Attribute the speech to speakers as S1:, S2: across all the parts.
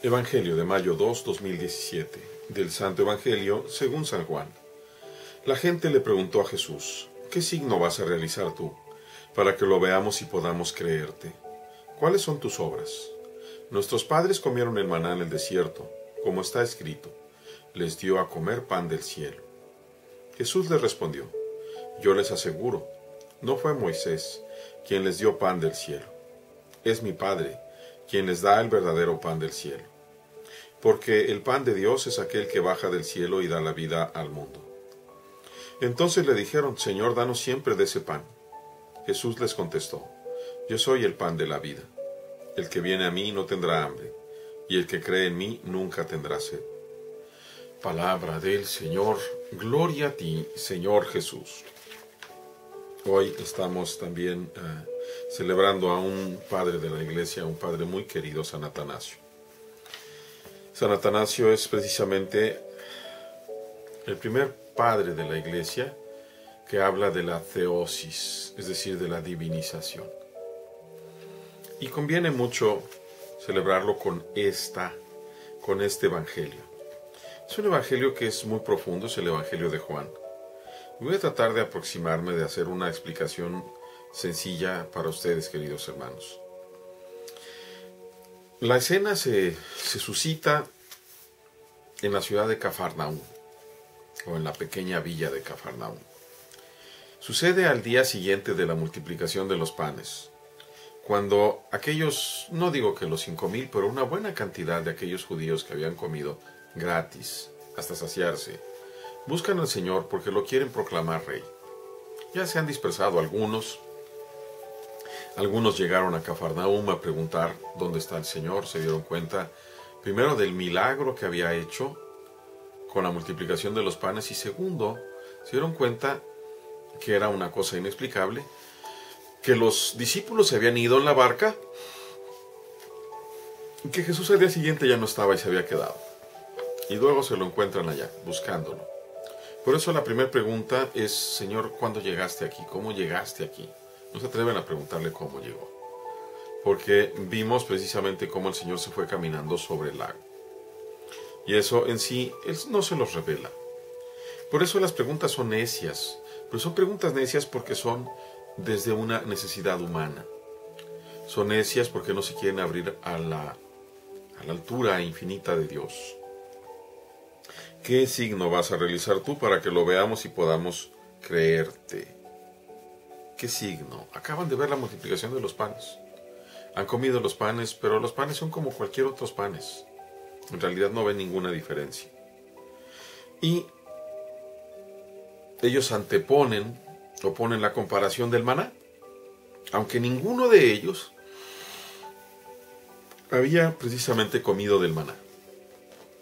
S1: Evangelio de mayo 2, 2017, del Santo Evangelio según San Juan. La gente le preguntó a Jesús: ¿qué signo vas a realizar tú, para que lo veamos y podamos creerte? ¿Cuáles son tus obras? Nuestros padres comieron el maná en el desierto, como está escrito: les dio a comer pan del cielo. Jesús les respondió: yo les aseguro, no fue Moisés quien les dio pan del cielo. Es mi Padre quien les da el verdadero pan del cielo. Porque el pan de Dios es aquel que baja del cielo y da la vida al mundo. Entonces le dijeron: Señor, danos siempre de ese pan. Jesús les contestó: yo soy el pan de la vida. El que viene a mí no tendrá hambre, y el que cree en mí nunca tendrá sed. Palabra del Señor. Gloria a ti, Señor Jesús. Hoy estamos también celebrando a un padre de la Iglesia, un padre muy querido, San Atanasio. San Atanasio es precisamente el primer padre de la Iglesia que habla de la theosis, es decir, de la divinización. Y conviene mucho celebrarlo con este Evangelio. Es un Evangelio que es muy profundo, es el Evangelio de Juan. Voy a tratar de aproximarme, de hacer una explicación sencilla para ustedes, queridos hermanos. La escena se suscita en la ciudad de Cafarnaúm, o en la pequeña villa de Cafarnaúm. Sucede al día siguiente de la multiplicación de los panes, cuando aquellos, no digo que los 5,000, pero una buena cantidad de aquellos judíos que habían comido gratis hasta saciarse, buscan al Señor porque lo quieren proclamar rey. Ya se han dispersado algunos llegaron a Cafarnaúm a preguntar dónde está el Señor. Se dieron cuenta primero del milagro que había hecho con la multiplicación de los panes, y segundo, se dieron cuenta que era una cosa inexplicable, que los discípulos se habían ido en la barca y que Jesús al día siguiente ya no estaba y se había quedado. Y luego se lo encuentran allá, buscándolo. Por eso la primera pregunta es: Señor, ¿cuándo llegaste aquí? ¿Cómo llegaste aquí? No se atreven a preguntarle cómo llegó, porque vimos precisamente cómo el Señor se fue caminando sobre el lago. Y eso en sí, Él no se los revela. Por eso las preguntas son necias, pero son preguntas necias porque son desde una necesidad humana. Son necias porque no se quieren abrir a la altura infinita de Dios. ¿Qué signo vas a realizar tú para que lo veamos y podamos creerte? ¿Qué signo? Acaban de ver la multiplicación de los panes. Han comido los panes, pero los panes son como cualquier otros panes. En realidad no ven ninguna diferencia. Y ellos anteponen o ponen la comparación del maná, aunque ninguno de ellos había precisamente comido del maná.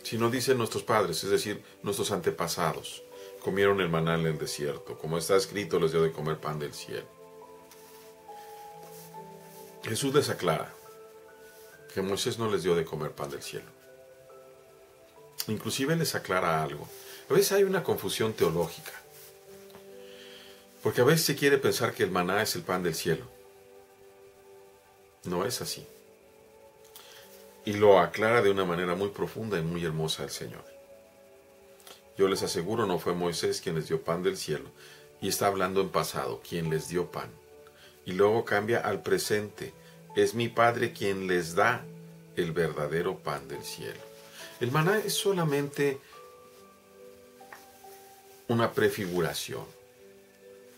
S1: Si no, dicen nuestros padres, es decir, nuestros antepasados, comieron el maná en el desierto, como está escrito, les dio de comer pan del cielo. Jesús les aclara que Moisés no les dio de comer pan del cielo. Inclusive les aclara algo. A veces hay una confusión teológica, porque a veces se quiere pensar que el maná es el pan del cielo. No es así. Y lo aclara de una manera muy profunda y muy hermosa el Señor. Yo les aseguro, no fue Moisés quien les dio pan del cielo. Y está hablando en pasado, quien les dio pan. Y luego cambia al presente. Es mi Padre quien les da el verdadero pan del cielo. El maná es solamente una prefiguración,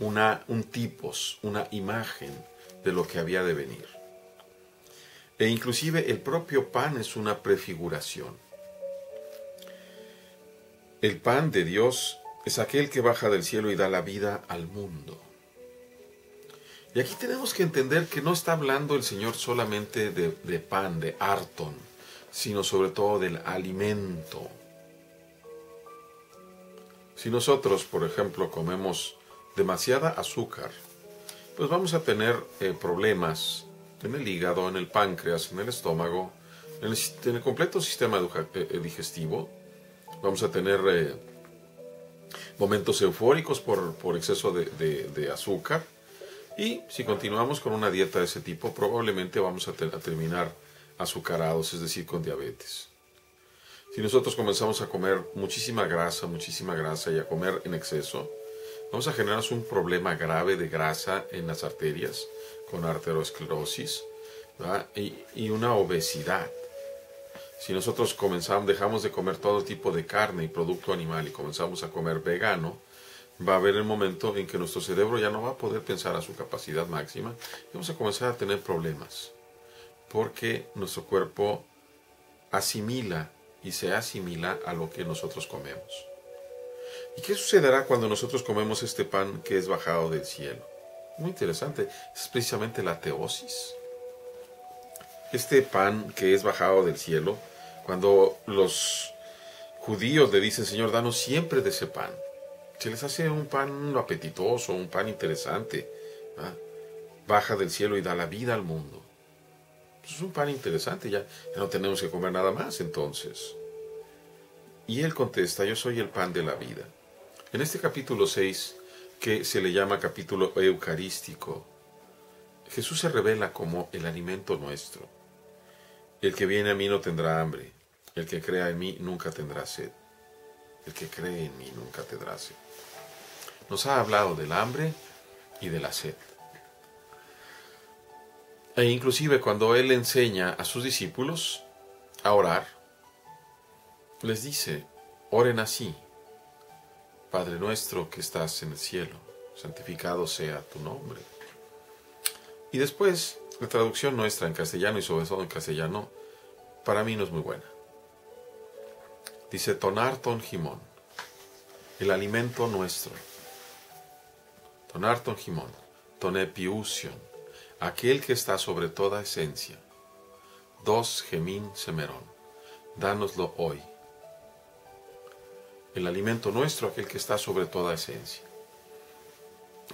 S1: un tipos, una imagen de lo que había de venir. E inclusive el propio pan es una prefiguración. El pan de Dios es aquel que baja del cielo y da la vida al mundo. Y aquí tenemos que entender que no está hablando el Señor solamente de pan, de arton, sino sobre todo del alimento. Si nosotros, por ejemplo, comemos demasiada azúcar, pues vamos a tener problemas en el hígado, en el páncreas, en el estómago, en el completo sistema digestivo. Vamos a tener momentos eufóricos por exceso de azúcar. Y si continuamos con una dieta de ese tipo, probablemente vamos a terminar azucarados, es decir, con diabetes. Si nosotros comenzamos a comer muchísima grasa y a comer en exceso, vamos a generar un problema grave de grasa en las arterias, con arteriosclerosis, ¿verdad? Y una obesidad. Si nosotros dejamos de comer todo tipo de carne y producto animal y comenzamos a comer vegano, va a haber el momento en que nuestro cerebro ya no va a poder pensar a su capacidad máxima y vamos a comenzar a tener problemas, porque nuestro cuerpo asimila y se asimila a lo que nosotros comemos. ¿Y qué sucederá cuando nosotros comemos este pan que es bajado del cielo? Muy interesante, es precisamente la teosis. Este pan que es bajado del cielo, cuando los judíos le dicen, Señor, danos siempre de ese pan, se les hace un pan apetitoso, un pan interesante, ¿verdad? Baja del cielo y da la vida al mundo. Es un pan interesante, ya no tenemos que comer nada más entonces. Y él contesta, yo soy el pan de la vida. En este capítulo 6, que se le llama capítulo eucarístico, Jesús se revela como el alimento nuestro. El que viene a mí no tendrá hambre, el que crea en mí nunca tendrá sed. El que cree en mí nunca tendrá sed. Nos ha hablado del hambre y de la sed. E inclusive cuando Él enseña a sus discípulos a orar, les dice, oren así, Padre nuestro que estás en el cielo, santificado sea tu nombre. Y después, la traducción nuestra en castellano y sobre todo en castellano, para mí no es muy buena. Dice, tonar ton gimón, el alimento nuestro. Tonar ton gimón, toné piusion, aquel que está sobre toda esencia. Dos gemín semerón, dánoslo hoy. El alimento nuestro, aquel que está sobre toda esencia.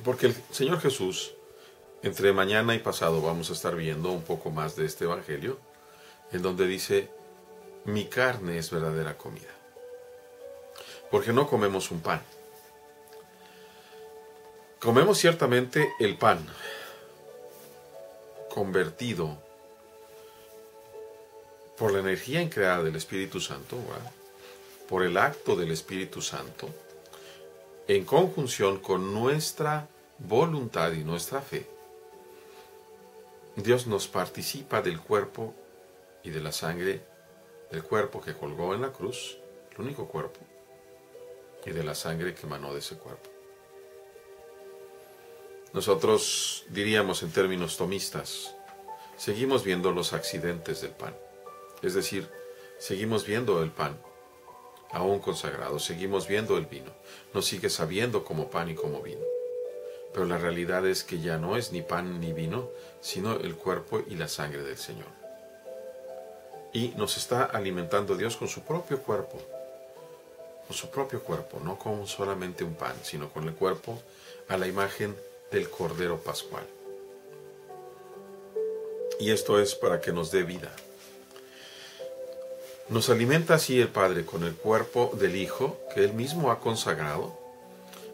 S1: Porque el Señor Jesús, entre mañana y pasado vamos a estar viendo un poco más de este evangelio, en donde dice, mi carne es verdadera comida. Porque no comemos un pan. Comemos ciertamente el pan, convertido por la energía increada del Espíritu Santo, ¿verdad? Por el acto del Espíritu Santo, en conjunción con nuestra voluntad y nuestra fe. Dios nos participa del cuerpo y de la sangre del cuerpo que colgó en la cruz, el único cuerpo, y de la sangre que emanó de ese cuerpo. Nosotros diríamos en términos tomistas, seguimos viendo los accidentes del pan. Es decir, seguimos viendo el pan aún consagrado, seguimos viendo el vino. Nos sigue sabiendo como pan y como vino. Pero la realidad es que ya no es ni pan ni vino, sino el cuerpo y la sangre del Señor. Y nos está alimentando Dios con su propio cuerpo. Con su propio cuerpo, no con solamente un pan, sino con el cuerpo a la imagen del Cordero Pascual. Y esto es para que nos dé vida. Nos alimenta así el Padre con el cuerpo del Hijo que Él mismo ha consagrado,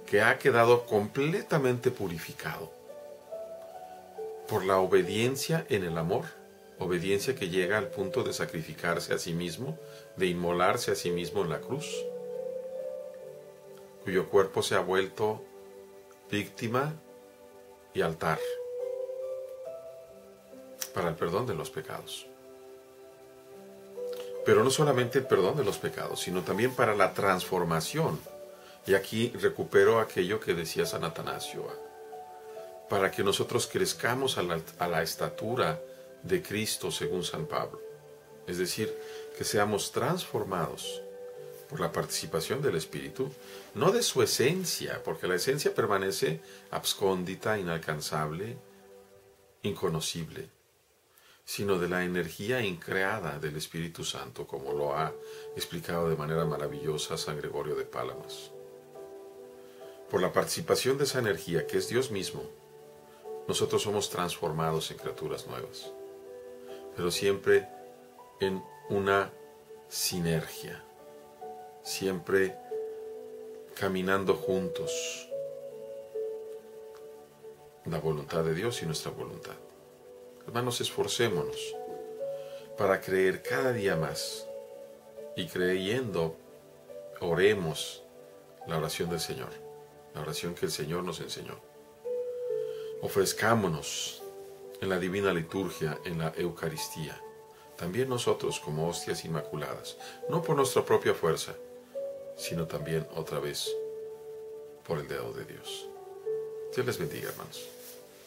S1: que ha quedado completamente purificado por la obediencia en el amor, obediencia que llega al punto de sacrificarse a sí mismo, de inmolarse a sí mismo en la cruz, cuyo cuerpo se ha vuelto víctima y altar para el perdón de los pecados. Pero no solamente el perdón de los pecados, sino también para la transformación. Y aquí recupero aquello que decía San Atanasio, para que nosotros crezcamos a la estatura de Cristo según San Pablo. Es decir, que seamos transformados por la participación del Espíritu, no de su esencia, porque la esencia permanece abscóndita, inalcanzable, inconocible, sino de la energía increada del Espíritu Santo, como lo ha explicado de manera maravillosa San Gregorio de Palamas. Por la participación de esa energía, que es Dios mismo, nosotros somos transformados en criaturas nuevas, pero siempre en una sinergia, siempre caminando juntos, la voluntad de Dios y nuestra voluntad. Hermanos, esforcémonos para creer cada día más. Y creyendo, oremos la oración del Señor, la oración que el Señor nos enseñó. Ofrezcámonos en la divina liturgia, en la Eucaristía, también nosotros como hostias inmaculadas, no por nuestra propia fuerza, sino también otra vez por el dedo de Dios. Dios les bendiga, hermanos.